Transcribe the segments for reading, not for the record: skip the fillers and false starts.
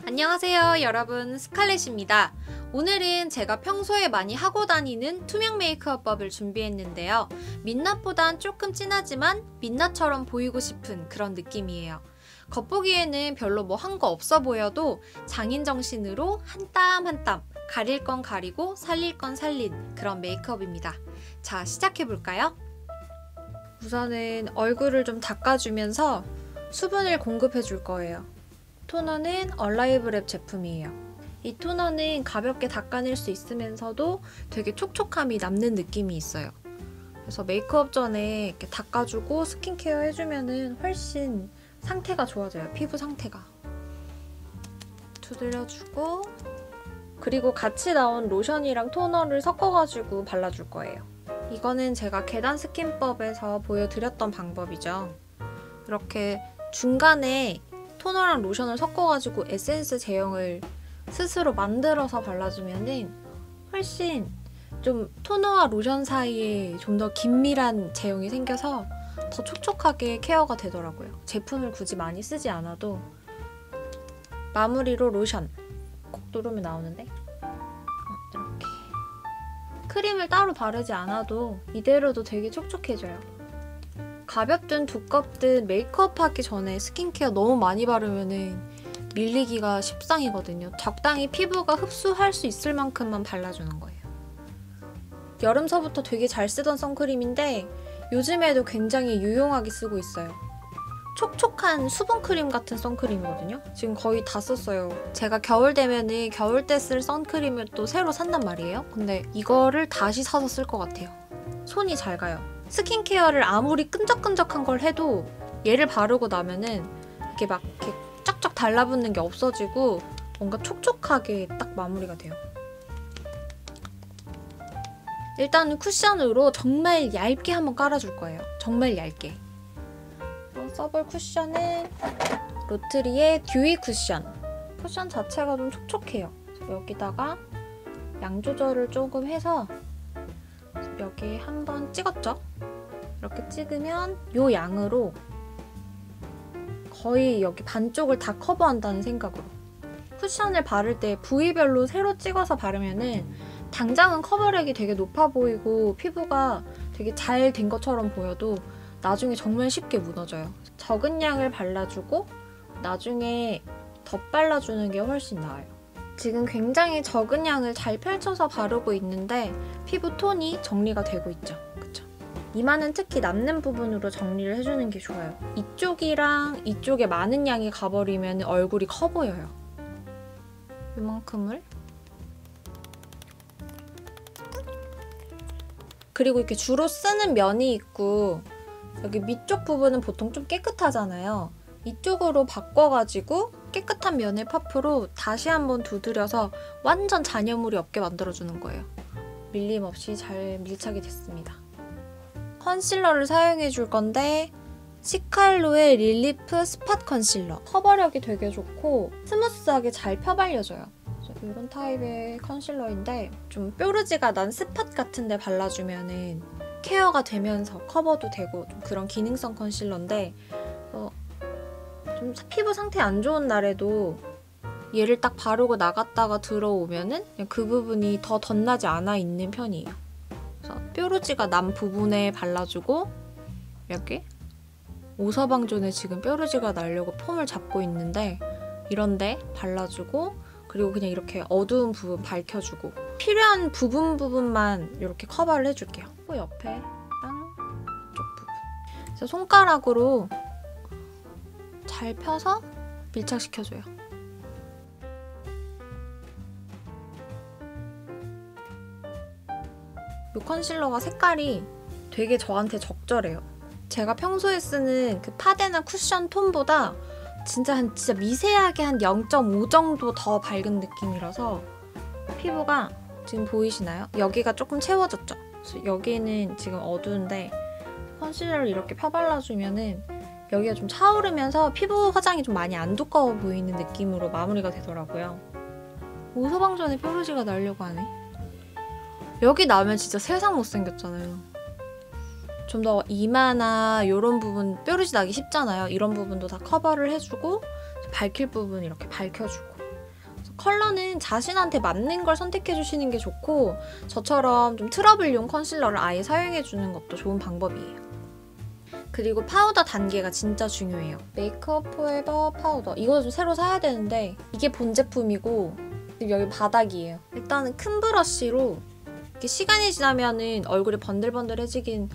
안녕하세요 여러분, 스칼렛입니다. 오늘은 제가 평소에 많이 하고 다니는 투명 메이크업법을 준비했는데요. 민낯보단 조금 진하지만 민낯처럼 보이고 싶은 그런 느낌이에요. 겉보기에는 별로 뭐 한 거 없어 보여도 장인 정신으로 한 땀 한 땀 가릴 건 가리고 살릴 건 살린 그런 메이크업입니다. 자, 시작해볼까요? 우선은 얼굴을 좀 닦아주면서 수분을 공급해줄 거예요. 토너는 얼라이브랩 제품이에요. 이 토너는 가볍게 닦아낼 수 있으면서도 되게 촉촉함이 남는 느낌이 있어요. 그래서 메이크업 전에 이렇게 닦아주고 스킨케어 해주면은 훨씬 상태가 좋아져요. 피부 상태가. 두드려주고, 그리고 같이 나온 로션이랑 토너를 섞어가지고 발라줄 거예요. 이거는 제가 계단 스킨법에서 보여드렸던 방법이죠. 이렇게 중간에 토너랑 로션을 섞어가지고 에센스 제형을 스스로 만들어서 발라주면은 훨씬 좀 토너와 로션 사이에 좀 더 긴밀한 제형이 생겨서 더 촉촉하게 케어가 되더라고요. 제품을 굳이 많이 쓰지 않아도. 마무리로 로션. 콕 누르면 나오는데? 이렇게. 크림을 따로 바르지 않아도 이대로도 되게 촉촉해져요. 가볍든 두껍든 메이크업 하기 전에 스킨케어 너무 많이 바르면은 밀리기가 십상이거든요. 적당히 피부가 흡수할 수 있을 만큼만 발라주는 거예요. 여름서부터 되게 잘 쓰던 선크림인데 요즘에도 굉장히 유용하게 쓰고 있어요. 촉촉한 수분크림 같은 선크림이거든요. 지금 거의 다 썼어요. 제가 겨울 되면은 겨울 때 쓸 선크림을 또 새로 산단 말이에요. 근데 이거를 다시 사서 쓸 것 같아요. 손이 잘 가요. 스킨케어를 아무리 끈적끈적한 걸 해도 얘를 바르고 나면은 이렇게 막 이렇게 쫙쫙 달라붙는 게 없어지고 뭔가 촉촉하게 딱 마무리가 돼요. 일단은 쿠션으로 정말 얇게 한번 깔아줄 거예요. 정말 얇게. 써볼 쿠션은 로트리의 듀이 쿠션. 쿠션 자체가 좀 촉촉해요. 여기다가 양 조절을 조금 해서 여기 한번 찍었죠? 이렇게 찍으면 이 양으로 거의 여기 반쪽을 다 커버한다는 생각으로. 쿠션을 바를 때 부위별로 세로 찍어서 바르면은 당장은 커버력이 되게 높아 보이고 피부가 되게 잘 된 것처럼 보여도 나중에 정말 쉽게 무너져요. 적은 양을 발라주고 나중에 덧발라주는 게 훨씬 나아요. 지금 굉장히 적은 양을 잘 펼쳐서 바르고 있는데 피부 톤이 정리가 되고 있죠. 그쵸? 이마는 특히 남는 부분으로 정리를 해주는 게 좋아요. 이쪽이랑 이쪽에 많은 양이 가버리면 얼굴이 커 보여요. 이만큼을. 그리고 이렇게 주로 쓰는 면이 있고 여기 밑쪽 부분은 보통 좀 깨끗하잖아요. 이쪽으로 바꿔가지고 깨끗한 면을 퍼프로 다시 한번 두드려서 완전 잔여물이 없게 만들어주는 거예요. 밀림 없이 잘 밀착이 됐습니다. 컨실러를 사용해줄 건데 시칼로의 릴리프 스팟 컨실러. 커버력이 되게 좋고 스무스하게 잘 펴발려져요. 이런 타입의 컨실러인데 좀 뾰루지가 난 스팟 같은 데 발라주면은 케어가 되면서 커버도 되고 좀 그런 기능성 컨실러인데 좀 피부 상태 안 좋은 날에도 얘를 딱 바르고 나갔다가 들어오면은 그냥 그 부분이 더 덧나지 않아 있는 편이에요. 그래서 뾰루지가 난 부분에 발라주고 이렇게 오서방존에 지금 뾰루지가 나려고 폼을 잡고 있는데 이런데 발라주고 그리고 그냥 이렇게 어두운 부분 밝혀주고 필요한 부분만 이렇게 커버를 해줄게요. 코 옆에랑 이쪽 부분. 그래서 손가락으로 잘 펴서 밀착시켜줘요. 이 컨실러가 색깔이 되게 저한테 적절해요. 제가 평소에 쓰는 그 파데나 쿠션 톤보다 진짜 미세하게 한 0.5 정도 더 밝은 느낌이라서 피부가 지금 보이시나요? 여기가 조금 채워졌죠? 그래서 여기는 지금 어두운데 컨실러를 이렇게 펴발라주면은 여기가 좀 차오르면서 피부 화장이 좀 많이 안 두꺼워 보이는 느낌으로 마무리가 되더라고요. 오서방전에 뾰루지가 나려고 하네. 여기 나면 진짜 세상 못생겼잖아요. 좀 더 이마나 이런 부분 뾰루지 나기 쉽잖아요. 이런 부분도 다 커버를 해주고 밝힐 부분 이렇게 밝혀주고 컬러는 자신한테 맞는 걸 선택해주시는 게 좋고 저처럼 좀 트러블용 컨실러를 아예 사용해주는 것도 좋은 방법이에요. 그리고 파우더 단계가 진짜 중요해요. 메이크업 포에버 파우더. 이거 좀 새로 사야 되는데 이게 본 제품이고 여기 바닥이에요. 일단은 큰 브러쉬로 이렇게 시간이 지나면은 얼굴이 번들번들해지긴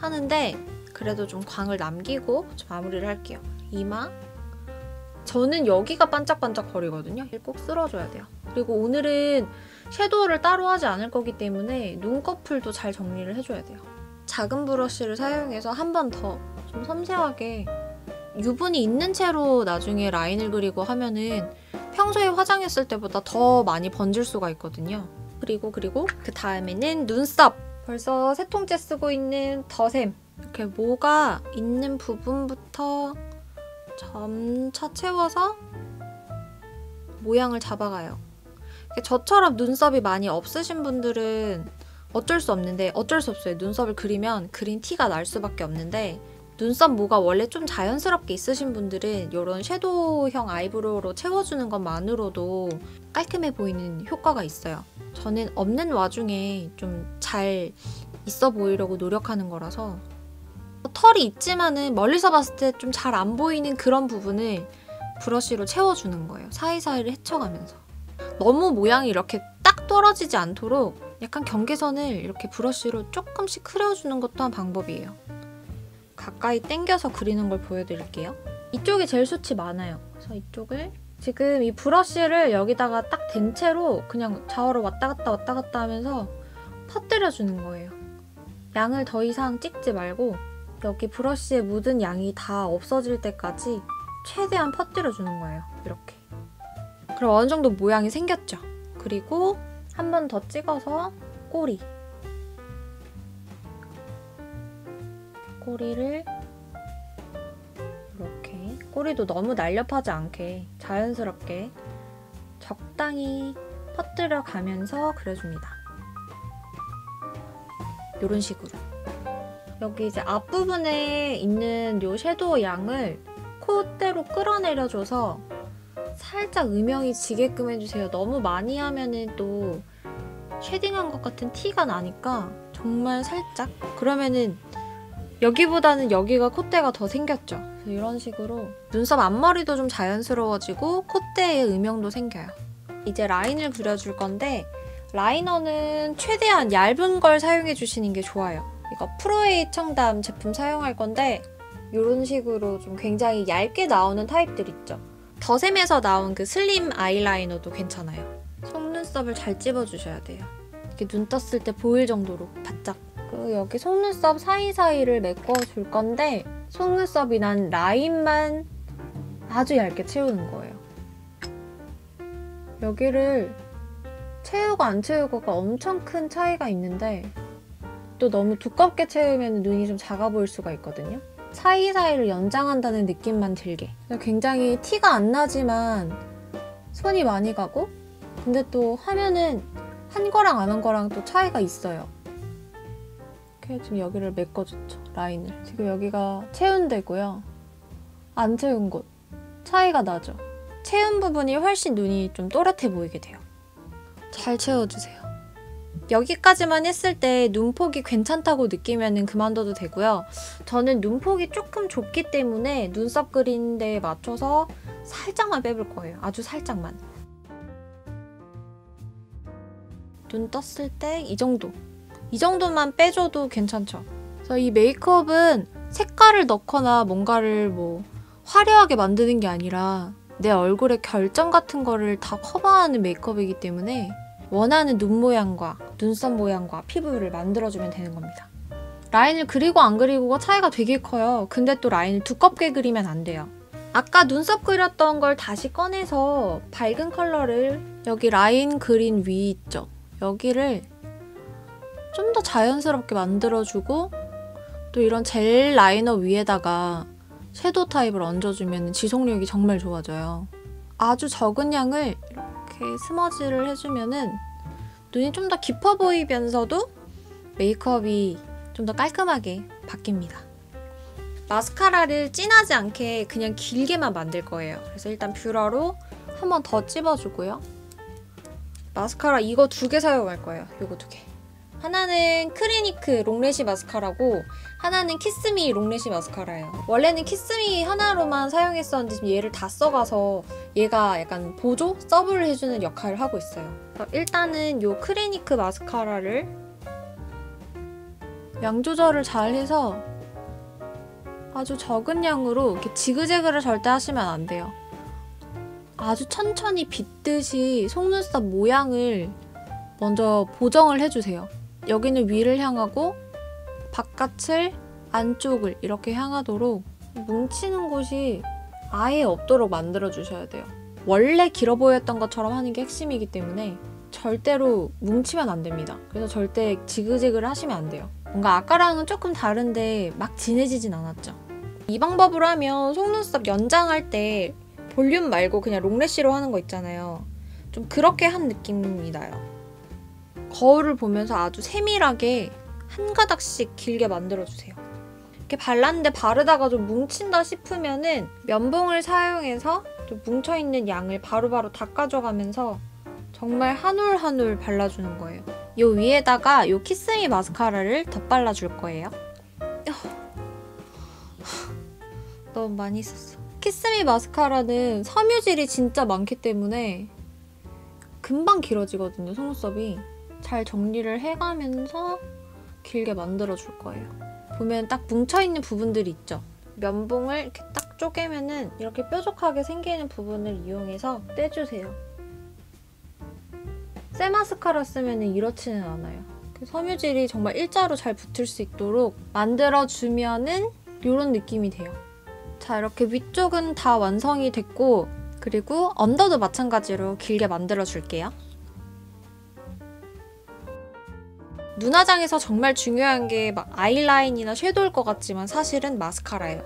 하는데 그래도 좀 광을 남기고 좀 마무리를 할게요. 이마. 저는 여기가 반짝반짝 거리거든요. 꼭 쓸어줘야 돼요. 그리고 오늘은 섀도우를 따로 하지 않을 거기 때문에 눈꺼풀도 잘 정리를 해줘야 돼요. 작은 브러쉬를 사용해서 한 번 더 좀 섬세하게 유분이 있는 채로 나중에 라인을 그리고 하면은 평소에 화장했을 때보다 더 많이 번질 수가 있거든요. 그리고 그 다음에는 눈썹! 벌써 세 통째 쓰고 있는 더샘. 이렇게 모가 있는 부분부터 점차 채워서 모양을 잡아가요. 저처럼 눈썹이 많이 없으신 분들은 어쩔 수 없는데 어쩔 수 없어요. 눈썹을 그리면 그린 티가 날 수밖에 없는데 눈썹 모가 원래 좀 자연스럽게 있으신 분들은 이런 섀도우형 아이브로우로 채워주는 것만으로도 깔끔해 보이는 효과가 있어요. 저는 없는 와중에 좀 잘 있어 보이려고 노력하는 거라서 털이 있지만은 멀리서 봤을 때 좀 잘 안 보이는 그런 부분을 브러쉬로 채워주는 거예요. 사이사이를 헤쳐가면서. 너무 모양이 이렇게 딱 떨어지지 않도록 약간 경계선을 이렇게 브러쉬로 조금씩 그려주는 것도 한 방법이에요. 가까이 당겨서 그리는 걸 보여드릴게요. 이쪽이 제일 숱이 많아요. 그래서 이쪽을 지금 이 브러쉬를 여기다가 딱 댄 채로 그냥 좌우로 왔다 갔다 하면서 퍼뜨려주는 거예요. 양을 더 이상 찍지 말고 여기 브러쉬에 묻은 양이 다 없어질 때까지 최대한 퍼뜨려주는 거예요. 이렇게. 그럼 어느 정도 모양이 생겼죠? 그리고 한 번 더 찍어서 꼬리를 이렇게 꼬리도 너무 날렵하지 않게 자연스럽게 적당히 퍼뜨려 가면서 그려줍니다. 이런 식으로. 여기 이제 앞부분에 있는 요 섀도우 양을 콧대로 끌어내려줘서 살짝 음영이 지게끔 해주세요. 너무 많이 하면은 또 쉐딩한 것 같은 티가 나니까 정말 살짝. 그러면은 여기보다는 여기가 콧대가 더 생겼죠. 그래서 이런 식으로 눈썹 앞머리도 좀 자연스러워지고 콧대의 음영도 생겨요. 이제 라인을 그려줄 건데 라이너는 최대한 얇은 걸 사용해 주시는 게 좋아요. 이거 프로에이 청담 제품 사용할 건데 이런 식으로 좀 굉장히 얇게 나오는 타입들 있죠. 더샘에서 나온 그 슬림 아이라이너도 괜찮아요. 속눈썹을 잘 찝어주셔야 돼요. 이렇게 눈 떴을 때 보일 정도로 바짝. 그리고 여기 속눈썹 사이사이를 메꿔줄 건데 속눈썹이 난 라인만 아주 얇게 채우는 거예요. 여기를 채우고 안 채우고가 엄청 큰 차이가 있는데 또 너무 두껍게 채우면 눈이 좀 작아 보일 수가 있거든요. 사이사이를 연장한다는 느낌만 들게. 굉장히 티가 안 나지만 손이 많이 가고 근데 또 하면은 한 거랑 안 한 거랑 또 차이가 있어요. 이렇게 지금 여기를 메꿔줬죠. 라인을. 지금 여기가 채운 데고요. 안 채운 곳. 차이가 나죠. 채운 부분이 훨씬 눈이 좀 또렷해 보이게 돼요. 잘 채워주세요. 여기까지만 했을 때 눈폭이 괜찮다고 느끼면 그만둬도 되고요. 저는 눈폭이 조금 좁기 때문에 눈썹 그리는 데에 맞춰서 살짝만 빼볼 거예요. 아주 살짝만. 눈 떴을 때 이 정도. 이 정도만 빼줘도 괜찮죠. 그래서 이 메이크업은 색깔을 넣거나 뭔가를 뭐 화려하게 만드는 게 아니라 내 얼굴의 결점 같은 거를 다 커버하는 메이크업이기 때문에 원하는 눈 모양과 눈썹 모양과 피부를 만들어주면 되는 겁니다. 라인을 그리고 안 그리고가 차이가 되게 커요. 근데 또 라인을 두껍게 그리면 안 돼요. 아까 눈썹 그렸던 걸 다시 꺼내서 밝은 컬러를 여기 라인 그린 위 있죠? 여기를 좀 더 자연스럽게 만들어주고 또 이런 젤 라이너 위에다가 섀도우 타입을 얹어주면 지속력이 정말 좋아져요. 아주 적은 양을 이렇게 스머지를 해주면은 눈이 좀 더 깊어 보이면서도 메이크업이 좀 더 깔끔하게 바뀝니다. 마스카라를 진하지 않게 그냥 길게만 만들 거예요. 그래서 일단 뷰러로 한 번 더 찝어주고요. 마스카라 이거 2개 사용할 거예요. 요거 2개. 하나는 크리니크 롱래쉬 마스카라고 하나는 키스미 롱래쉬 마스카라예요. 원래는 키스미 하나로만 사용했었는데 지금 얘를 다 써가서 얘가 약간 보조? 서브를 해주는 역할을 하고 있어요. 일단은 요 크리니크 마스카라를 양 조절을 잘 해서 아주 적은 양으로 이렇게 지그재그를 절대 하시면 안 돼요. 아주 천천히 빗듯이 속눈썹 모양을 먼저 보정을 해주세요. 여기는 위를 향하고 바깥을 안쪽을 이렇게 향하도록 뭉치는 곳이 아예 없도록 만들어주셔야 돼요. 원래 길어 보였던 것처럼 하는 게 핵심이기 때문에 절대로 뭉치면 안 됩니다. 그래서 절대 지그재그를 하시면 안 돼요. 뭔가 아까랑은 조금 다른데 막 진해지진 않았죠. 이 방법으로 하면 속눈썹 연장할 때 볼륨 말고 그냥 롱래쉬로 하는 거 있잖아요. 좀 그렇게 한 느낌이 나요. 거울을 보면서 아주 세밀하게 한 가닥씩 길게 만들어주세요. 이렇게 발랐는데 바르다가 좀 뭉친다 싶으면은 면봉을 사용해서 좀 뭉쳐있는 양을 바로바로 닦아줘가면서 정말 한 올 한 올 발라주는 거예요. 요 위에다가 요 키스미 마스카라를 덧발라줄 거예요. 너무 많이 썼어. 키스미 마스카라는 섬유질이 진짜 많기 때문에 금방 길어지거든요, 속눈썹이. 잘 정리를 해가면서 길게 만들어줄 거예요. 보면 딱 뭉쳐있는 부분들이 있죠? 면봉을 이렇게 딱 쪼개면은 이렇게 뾰족하게 생기는 부분을 이용해서 떼주세요. 새 마스카라 쓰면은 이렇지는 않아요. 섬유질이 정말 일자로 잘 붙을 수 있도록 만들어주면은 이런 느낌이 돼요. 자, 이렇게 위쪽은 다 완성이 됐고, 그리고 언더도 마찬가지로 길게 만들어줄게요. 눈화장에서 정말 중요한 게 막 아이라인이나 섀도우일 것 같지만 사실은 마스카라예요.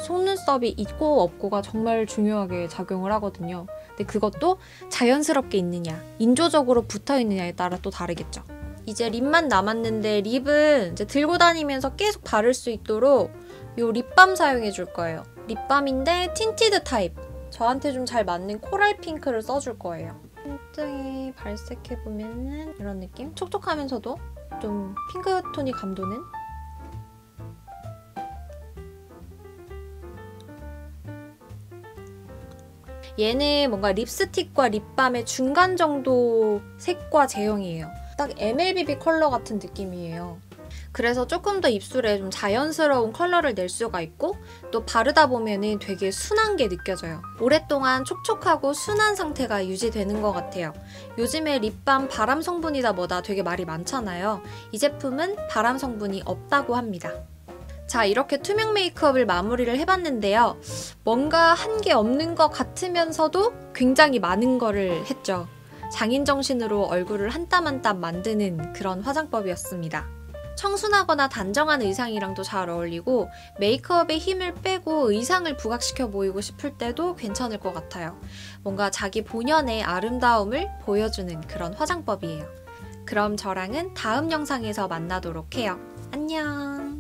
속눈썹이 있고 없고가 정말 중요하게 작용을 하거든요. 근데 그것도 자연스럽게 있느냐, 인조적으로 붙어있느냐에 따라 또 다르겠죠. 이제 립만 남았는데 립은 이제 들고 다니면서 계속 바를 수 있도록 이 립밤 사용해 줄 거예요. 립밤인데 틴티드 타입. 저한테 좀 잘 맞는 코랄 핑크를 써줄 거예요. 손등에 발색해보면은 이런 느낌? 촉촉하면서도 좀 핑크톤이 감도는? 얘는 뭔가 립스틱과 립밤의 중간 정도 색과 제형이에요. 딱 MLBB 컬러 같은 느낌이에요. 그래서 조금 더 입술에 좀 자연스러운 컬러를 낼 수가 있고 또 바르다 보면은 되게 순한 게 느껴져요. 오랫동안 촉촉하고 순한 상태가 유지되는 것 같아요. 요즘에 립밤 바람 성분이다 뭐다 되게 말이 많잖아요. 이 제품은 바람 성분이 없다고 합니다. 자, 이렇게 투명 메이크업을 마무리를 해봤는데요. 뭔가 한 게 없는 것 같으면서도 굉장히 많은 거를 했죠. 장인정신으로 얼굴을 한 땀 한 땀 만드는 그런 화장법이었습니다. 청순하거나 단정한 의상이랑도 잘 어울리고 메이크업의 힘을 빼고 의상을 부각시켜 보이고 싶을 때도 괜찮을 것 같아요. 뭔가 자기 본연의 아름다움을 보여주는 그런 화장법이에요. 그럼 저랑은 다음 영상에서 만나도록 해요. 안녕!